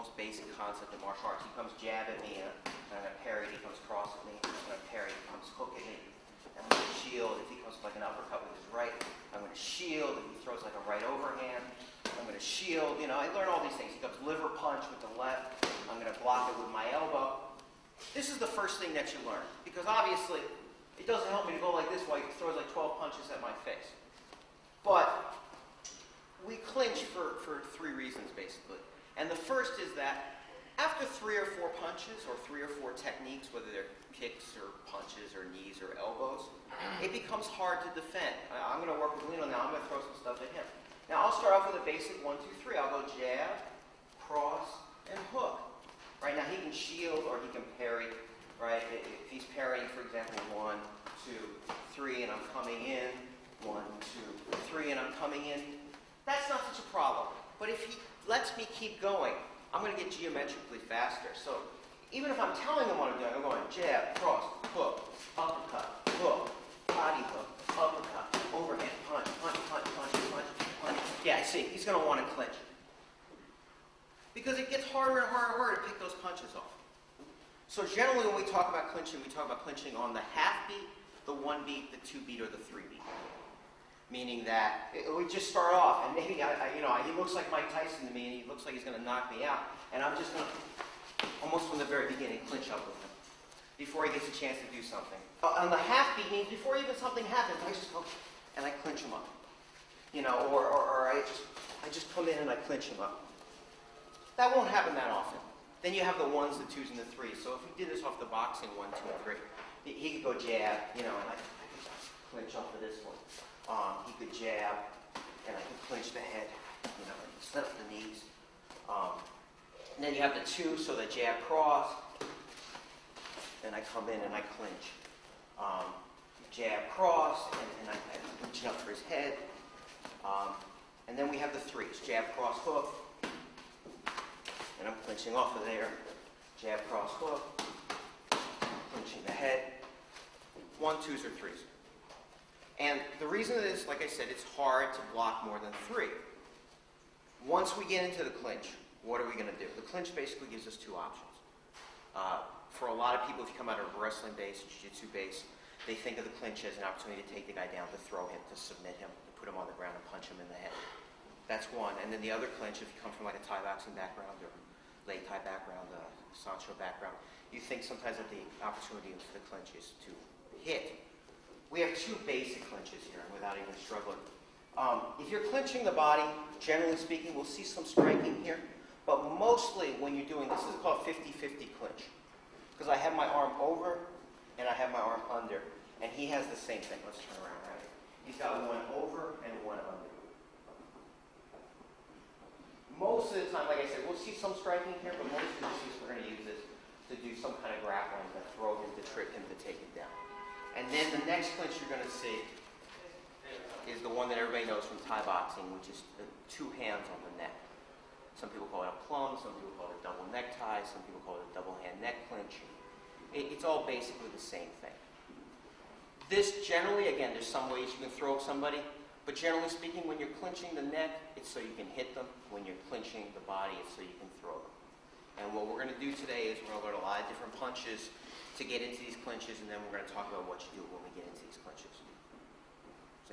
most basic concept of martial arts. He comes jab at me, and I'm going to parry. He comes cross at me, and I'm going to parry. He comes hook at me, and I'm going to shield. If he comes like an uppercut with his right, I'm going to shield. If he throws like a right overhand, I'm going to shield. You know, I learn all these things. He comes liver punch with the left. I'm going to block it with my elbow. This is the first thing that you learn, because obviously it doesn't help me to go like this while he throws like 12 punches at my face. But we clinch for 3 reasons, basically. And the first is that after 3 or 4 punches, or 3 or 4 techniques, whether they're kicks or punches or knees or elbows, it becomes hard to defend. I'm going to work with Lino now. I'm going to throw some stuff at him. Now, I'll start off with a basic 1, 2, 3. I'll go jab, cross, and hook. Right now, he can shield or he can parry. Right? If he's parrying, for example, 1, 2, 3, and I'm coming in, 1, 2, 3, and I'm coming in, that's not such a problem. But if he lets me keep going, I'm going to get geometrically faster. So even if I'm telling him what I'm doing, I'm going jab, cross, hook, uppercut, hook, body hook, uppercut, overhand, punch, punch, punch, punch, punch, punch. Yeah, see, he's going to want to clinch. Because it gets harder and harder and harder to pick those punches off. So generally when we talk about clinching, we talk about clinching on the half beat, the 1 beat, the 2 beat, or the 3 beat. Meaning that we just start off, and maybe he looks like Mike Tyson to me, and he looks like he's going to knock me out, and I'm just going to, almost from the very beginning, clinch up with him before he gets a chance to do something. On the half beat means before even something happens, I just go and I clinch him up, or I just come in and I clinch him up. That won't happen that often. Then you have the 1s, the 2s, and the 3s. So if we did this off the boxing 1, 2, and 3, he could go jab, and I could clinch up for this one. He could jab, and I could clinch the head, and set up the knees. And then you have the 2, so the jab cross, then I come in and I clinch. Jab cross, and I'm clinching up for his head. And then we have the 3s, jab cross hook, and I'm clinching off of there. Jab cross hook, clinching the head. 1, 2s, or 3s. And the reason is, like I said, it's hard to block more than 3. Once we get into the clinch, what are we going to do? The clinch basically gives us 2 options. For a lot of people, if you come out of a wrestling base, jiu-jitsu base, they think of the clinch as an opportunity to take the guy down, to throw him, to submit him, to put him on the ground and punch him in the head. That's one. And then the other clinch, if you come from like a Thai boxing background or Lei Thai background, Sancho background, you think sometimes that the opportunity for the clinch is to hit. We have 2 basic clinches here without even struggling. If you're clinching the body, generally speaking, we'll see some striking here. But mostly when you're doing this is called 50-50 clinch. Because I have my arm over and I have my arm under. And he has the same thing. Let's turn around. Right? He's got 1 over and 1 under. Most of the time, like I said, we'll see some striking here, but most of the time we're going to use this to do some kind of grappling, to throw him, to trick him, to take him down. And then the next clinch you're going to see is the one that everybody knows from Thai boxing, which is the 2 hands on the neck. Some people call it a plum, some people call it a double necktie, some people call it a double hand neck clinch. It's all basically the same thing. This generally, again, there's some ways you can throw somebody, but generally speaking, when you're clinching the neck, it's so you can hit them. When you're clinching the body, it's so you can throw them. And what we're going to do today is we're going to learn a lot of different punches to get into these clinches, and then we're going to talk about what you do when we get into these clinches.